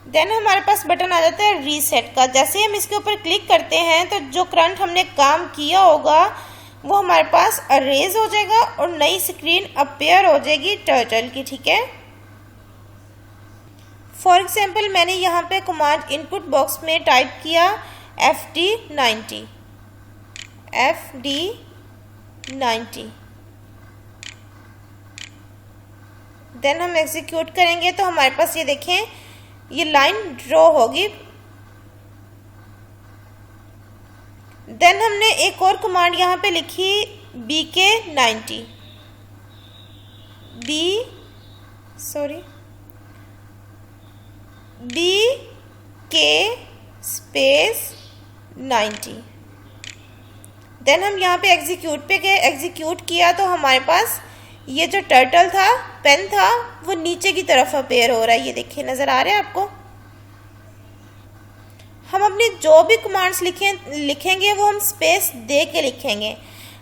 Then हमारे पास button आ जाता है रीसेट का। जैसे ही हम इसके ऊपर क्लिक करते हैं तो जो करंट हमने काम किया होगा वो हमारे पास अरेज हो जाएगा और नई स्क्रीन अपेयर हो जाएगी टर्टल की। ठीक है, फॉर एग्जाम्पल मैंने यहाँ पे कमांड इनपुट बॉक्स में टाइप किया FD90 देन हम एग्जीक्यूट करेंगे तो हमारे पास ये देखें ये लाइन ड्रॉ होगी। देन हमने एक और कमांड यहाँ पे लिखी BK90 BK90। देन हम यहाँ पे एग्जीक्यूट पे गए, एग्जीक्यूट किया तो हमारे पास ये जो टर्टल था, पेन था, वो नीचे की तरफ अपेयर हो रहा है। ये देखिए, नजर आ रहा है आपको। हम अपनी जो भी कमांड्स लिखेंगे वो हम स्पेस दे के लिखेंगे।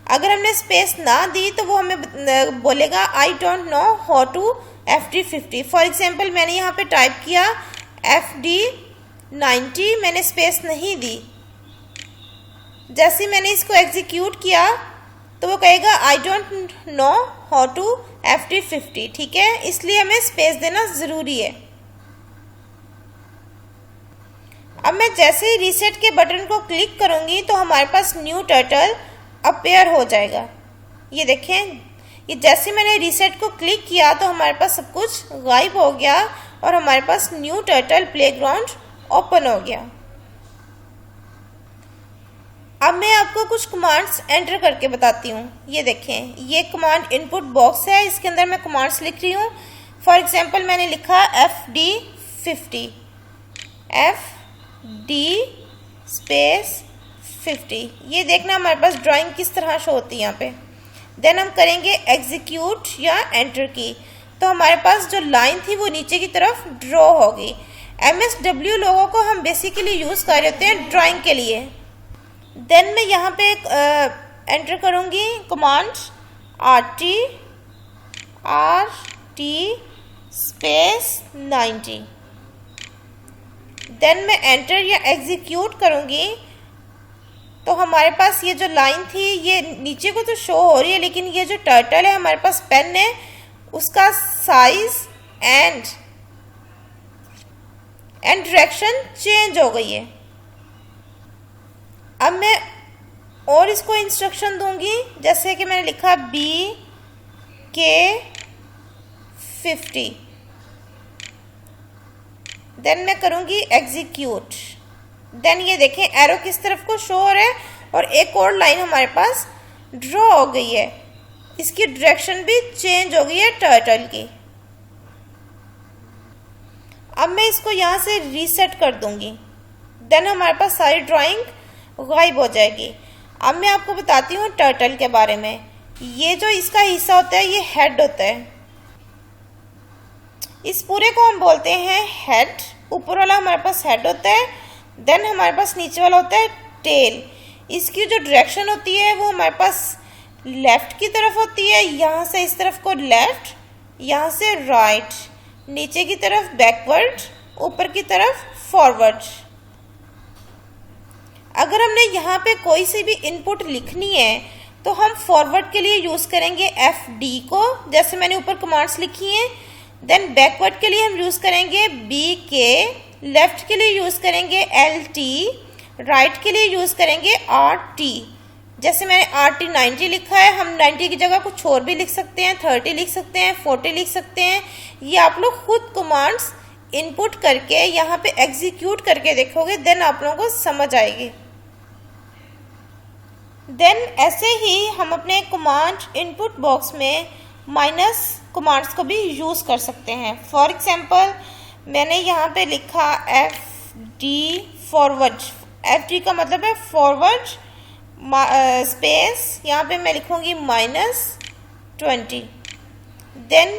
अगर हमने स्पेस ना दी तो वो हमें बोलेगा I don't know how to FD50। For example मैंने यहाँ पे टाइप किया FD90, मैंने स्पेस नहीं दी। जैसे मैंने इसको एग्जीक्यूट किया तो वो कहेगा I don't know how to FD50। ठीक है, इसलिए हमें स्पेस देना ज़रूरी है। अब मैं जैसे ही रीसेट के बटन को क्लिक करूंगी तो हमारे पास न्यू टर्टल अपेयर हो जाएगा। ये देखें, ये जैसे मैंने रीसेट को क्लिक किया तो हमारे पास सब कुछ गायब हो गया और हमारे पास न्यू टर्टल प्लेग्राउंड ओपन हो गया। अब मैं आपको कुछ कमांड्स एंटर करके बताती हूँ। ये देखें, ये कमांड इनपुट बॉक्स है, इसके अंदर मैं कमांड्स लिख रही हूँ। फॉर एग्जांपल मैंने लिखा FD50 50। ये देखना हमारे पास ड्राइंग किस तरह शो होती है यहाँ पे। देन हम करेंगे एग्जीक्यूट या एंटर की, तो हमारे पास जो लाइन थी वो नीचे की तरफ ड्रॉ होगी। MSW लोगों को हम बेसिकली यूज़ कर रहे होते हैं ड्राइंग के लिए। देन मैं यहाँ पे एंटर करूँगी कमांड RT स्पेस 90। देन मैं एंटर या एग्जीक्यूट करूँगी तो हमारे पास ये जो लाइन थी ये नीचे को तो शो हो रही है, लेकिन ये जो टर्टल है हमारे पास पेन है उसका साइज एंड डायरेक्शन चेंज हो गई है। अब मैं और इसको इंस्ट्रक्शन दूंगी, जैसे कि मैंने लिखा BK50। देन मैं करूंगी एग्जीक्यूट। देन ये देखें एरो किस तरफ को शो हो रहा है और एक और लाइन हमारे पास ड्रॉ हो गई है, इसकी डायरेक्शन भी चेंज हो गई है टर्टल की। अब मैं इसको यहाँ से रीसेट कर दूंगी। देन हमारे पास सारी ड्राइंग गायब हो जाएगी। अब मैं आपको बताती हूँ टर्टल के बारे में। ये जो इसका हिस्सा होता है ये हेड होता है, इस पूरे को हम बोलते हैं हेड। ऊपर वाला हमारे पास हेड होता है, देन हमारे पास नीचे वाला होता है टेल। इसकी जो डायरेक्शन होती है वो हमारे पास लेफ्ट की तरफ होती है, यहाँ से इस तरफ को लेफ्ट, यहाँ से राइट, नीचे की तरफ बैकवर्ड, ऊपर की तरफ फॉरवर्ड। अगर हमने यहाँ पे कोई सी भी इनपुट लिखनी है तो हम फॉरवर्ड के लिए यूज़ करेंगे FD को, जैसे मैंने ऊपर कमांड्स लिखी हैं। देन बैकवर्ड के लिए हम यूज़ करेंगे BK, लेफ्ट के लिए यूज़ करेंगे LT, राइट के लिए यूज़ करेंगे RT। जैसे मैंने RT90 लिखा है, हम 90 की जगह कुछ और भी लिख सकते हैं, 30 लिख सकते हैं, 40 लिख सकते हैं। ये आप लोग खुद कमांड्स इनपुट करके यहाँ पे एग्जीक्यूट करके देखोगे, देन आप लोगों को समझ आएगी। देन ऐसे ही हम अपने कमांड इनपुट बॉक्स में माइनस कमांड्स को भी यूज़ कर सकते हैं। फॉर एग्जांपल मैंने यहाँ पे लिखा FD फॉरवर्ड। FD का मतलब है फॉरवर्ड स्पेस, यहाँ पे मैं लिखूँगी -20। देन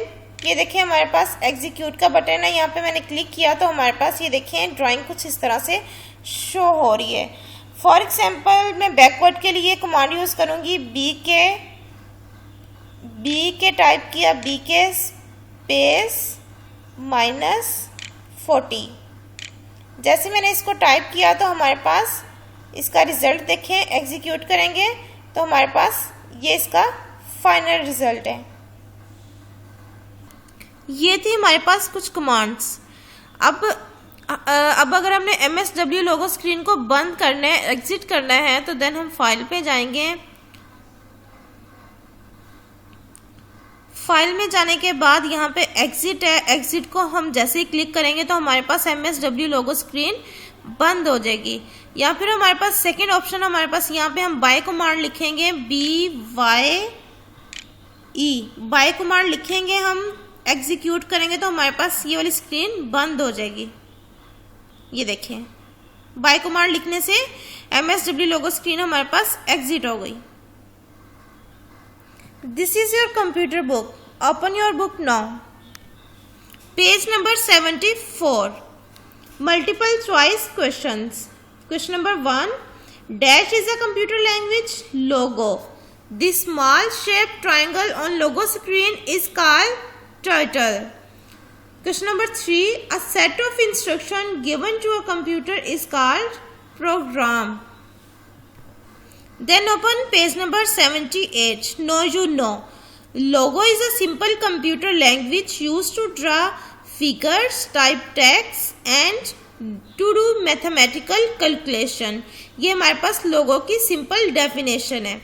ये देखिए हमारे पास एग्जीक्यूट का बटन है, यहाँ पे मैंने क्लिक किया तो हमारे पास ये देखिए ड्राइंग कुछ इस तरह से शो हो रही है। फॉर एग्जाम्पल मैं बैकवर्ड के लिए कमांड यूज़ करूँगी BK टाइप किया, BK स्पेस -40। जैसे मैंने इसको टाइप किया तो हमारे पास इसका रिजल्ट देखें, एग्जीक्यूट करेंगे तो हमारे पास ये इसका फाइनल रिजल्ट है। ये थी हमारे पास कुछ कमांड्स। अब अगर हमने MSW लोगो स्क्रीन को बंद करना है, एग्जिट करना है, तो देन हम फाइल पे जाएंगे। फाइल में जाने के बाद यहाँ पे एग्जिट है, एग्जिट को हम जैसे ही क्लिक करेंगे तो हमारे पास MSW लोगो स्क्रीन बंद हो जाएगी। या फिर हमारे पास सेकेंड ऑप्शन, हमारे पास यहाँ पे हम बाय कमांड लिखेंगे, BYE बाय कमांड लिखेंगे, हम एग्जीक्यूट करेंगे तो हमारे पास ये वाली स्क्रीन बंद हो जाएगी। ये देखें, बाय कमांड लिखने से MSW लोगो स्क्रीन हमारे पास एग्जिट हो गई। This is your computer book. Open your book now. Page number 74. Multiple choice questions. Question number 1. Dash is a computer language logo. The small shaped triangle on logo screen is called turtle. Question number 3. A set of instructions given to a computer is called program. Then open page number 78. Know you know. Logo is a simple computer language used to draw figures, type text and to do mathematical calculation. ये हमारे पास लोगो की simple definition है।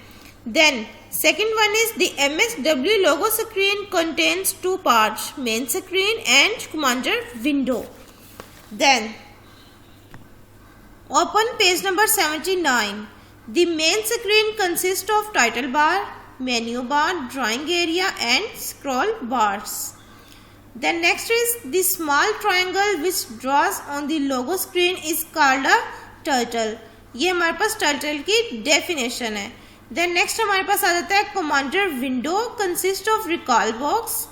Then second one is the MSW logo screen contains two parts, main screen and commander window. Then open page number 79. The main screen consists of title bar, menu bar, drawing area and scroll bars. Then next is the small triangle which draws on the logo screen is called a turtle. ये हमारे पास turtle की definition है। Then next हमारे पास आ जाता है commander window consist of recall box,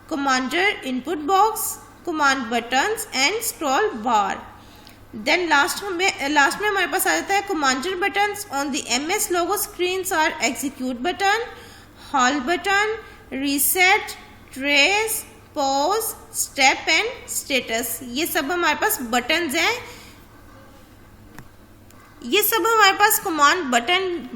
commander input box, command buttons and scroll bar. Then last में हमारे पास आ जाता है commander buttons on the MS logo screens are execute button, hall button, reset, trace, pause, step and status. ये सब हमारे पास buttons हैं, ये सब हमारे पास कमांड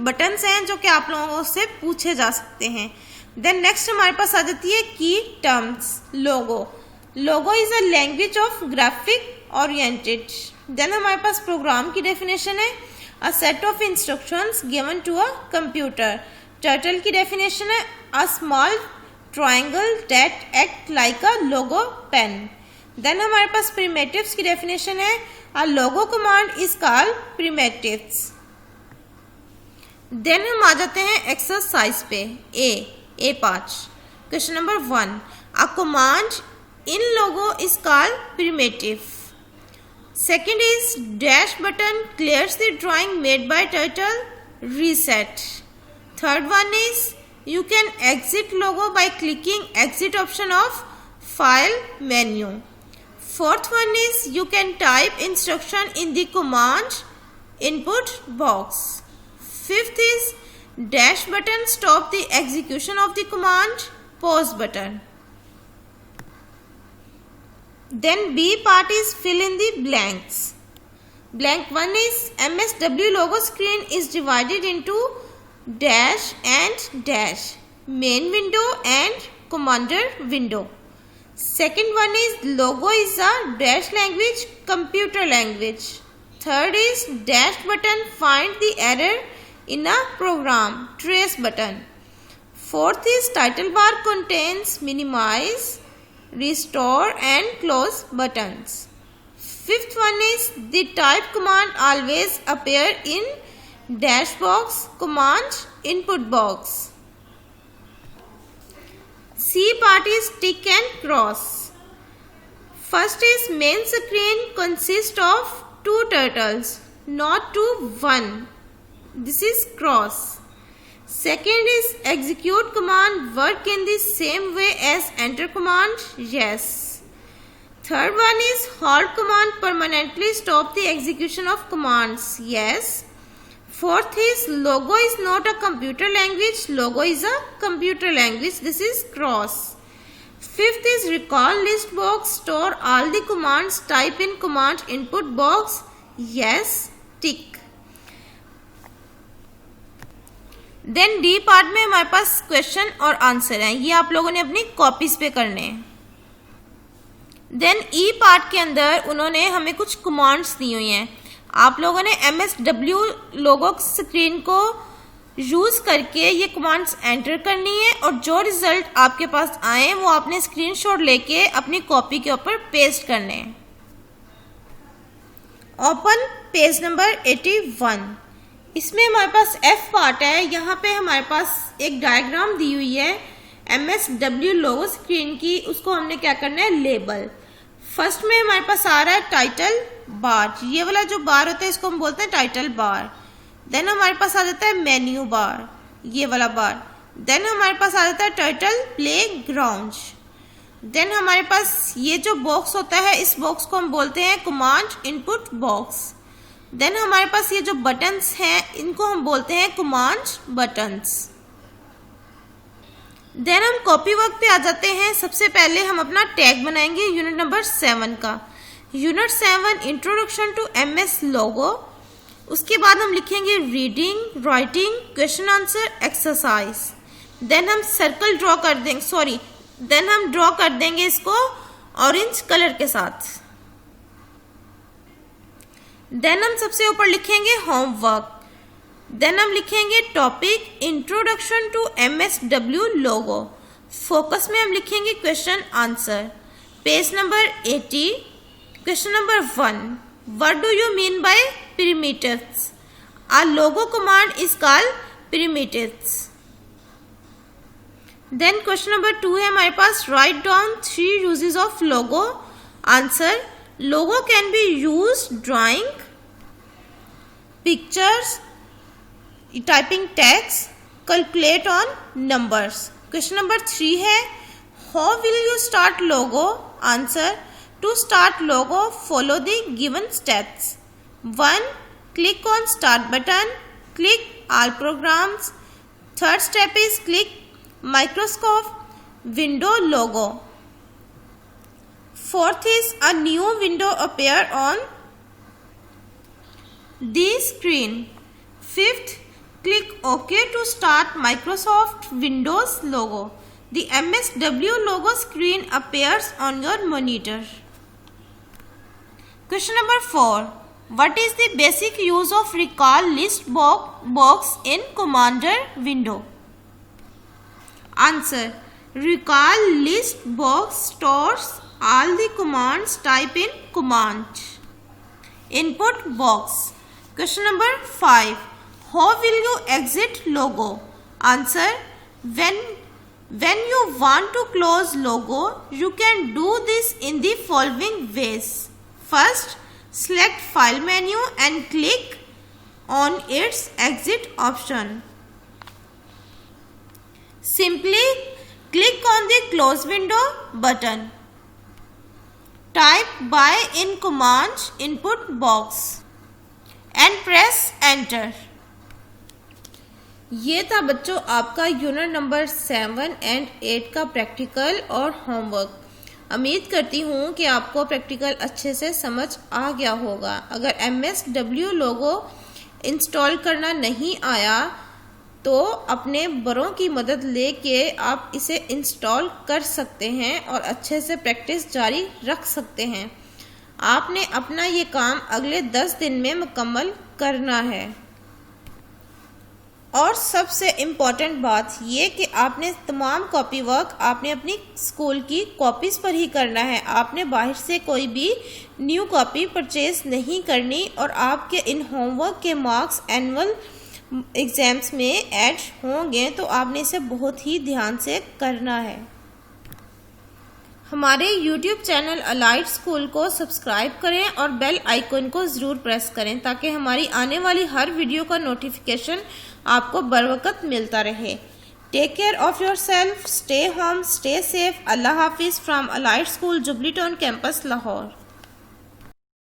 बटन्स हैं जो कि आप लोगों से पूछे जा सकते हैं। देन नेक्स्ट हमारे पास आ जाती है की terms. Logo is a language of graphic oriented. Then हमारे पास प्रोग्राम की डेफिनेशन है a set of instructions given to a computer. Turtle की डेफिनेशन है a small triangle that act like a Logo pen. Then हमारे पास primitives की definition है a Logo command is called primitives. Then हम आ जाते हैं एक्सरसाइज पे, A part. Question number 1, a command in Logo is called primitive. Second is dash button clears the drawing made by turtle, reset. Third one is you can exit logo by clicking exit option of file menu. Fourth one is you can type instruction in the command input box. Fifth is dash button stop the execution of the command, pause button. Then B part is fill in the blanks. Blank 1 is MSW logo screen is divided into dash and dash, main window and commander window. Second one is logo is a dash language, computer language. Third is dash button find the error in a program, trace button. Fourth is title bar contains minimize, restore and close buttons. Fifth one is the type command always appear in dash box, command input box. C part is tick and cross. First is main screen consists of two turtles, not two, one. This is cross. Second is execute command work in the same way as enter command, yes. Third one is halt command permanently stop the execution of commands, yes. Fourth is logo is not a computer language, logo is a computer language, this is cross. Fifth is recall list box. Store all the commands. Type in command input box. Yes. Tick. Then D part में हमारे पास question और answer हैं. ये आप लोगों ने अपनी copies पे करने हैं. देन ई पार्ट के अंदर उन्होंने हमें कुछ कमांड्स दी हुई हैं. आप लोगों ने MSW लोगो स्क्रीन को यूज करके ये कमांड्स एंटर करनी है और जो रिजल्ट आपके पास आए वो आपने स्क्रीनशॉट लेके अपनी कॉपी के ऊपर पेस्ट करने हैं. Open page number 81. इसमें हमारे पास F पार्ट है. यहाँ पे हमारे पास एक डायग्राम दी हुई है MSW लोगो स्क्रीन की. उसको हमने क्या करना है, लेबल. फर्स्ट में हमारे पास आ रहा है टाइटल बार. ये वाला जो बार होता है इसको हम बोलते हैं टाइटल बार. देन हमारे पास आ जाता है मेन्यू बार, ये वाला बार. देन हमारे पास आ जाता है टाइटल प्ले ग्राउंड. देन हमारे पास ये जो बॉक्स होता है इस बॉक्स को हम बोलते हैं कमांड इनपुट बॉक्स. देन हमारे पास ये जो बटन्स हैं इनको हम बोलते हैं कमांड बटन्स. देन हम कॉपी वर्क पे आ जाते हैं. सबसे पहले हम अपना टैग बनाएंगे यूनिट नंबर 7 का. Unit 7 introduction to MS logo. उसके बाद हम लिखेंगे reading, writing, question answer, exercise. Then हम सर्कल ड्रॉ कर देंगे, देन हम ड्रॉ कर देंगे इसको ऑरेंज कलर के साथ. देन हम सबसे ऊपर लिखेंगे होमवर्क. देन हम लिखेंगे topic introduction to MSW logo. Focus में हम लिखेंगे question answer. Page number 80. Question number 1. What do you mean by primitives? Our logo command is called primitives. Then question number 2 है हमारे पास. Write down 3 uses of logo. Answer. Logo can be used drawing, pictures, typing text, calculate on numbers. Question number 3 है. How will you start logo? Answer. To start logo, follow the given steps. 1. Click on start button. Click all programs. Third step is click Microsoft window logo. Fourth is a new window appear on the screen. Fifth, click OK to start Microsoft Windows logo. The MSW logo screen appears on your monitor. Question number 4. What is the basic use of recall list box in Commander window? Answer. Recall list box stores all the commands typed in command input box. Question number 5. How will you exit logo? Answer. When you want to close logo, you can do this in the following ways. First, select file menu and click on its exit option. Simply click on the close window button. Type by in command input box and press enter. ये था बच्चों आपका unit number 7 and 8 का practical और homework. उम्मीद करती हूँ कि आपको प्रैक्टिकल अच्छे से समझ आ गया होगा. अगर MSW लोगो इंस्टॉल करना नहीं आया तो अपने बड़ों की मदद लेके आप इसे इंस्टॉल कर सकते हैं और अच्छे से प्रैक्टिस जारी रख सकते हैं. आपने अपना ये काम अगले 10 दिन में मुकम्मल करना है. और सबसे इम्पॉर्टेंट बात ये कि आपने तमाम कॉपी वर्क आपने अपनी स्कूल की कॉपीज़ पर ही करना है. आपने बाहर से कोई भी न्यू कॉपी परचेज नहीं करनी और आपके इन होमवर्क के मार्क्स एनुअल एग्ज़ाम्स में ऐड होंगे तो आपने इसे बहुत ही ध्यान से करना है. हमारे YouTube चैनल अलाइट स्कूल को सब्सक्राइब करें और बेल आइकन को ज़रूर प्रेस करें ताकि हमारी आने वाली हर वीडियो का नोटिफिकेशन आपको बरवकत मिलता रहे. Take care of your self, stay home, stay safe. Allah हाफिज़ from Allied School Jubilee Town campus Lahore.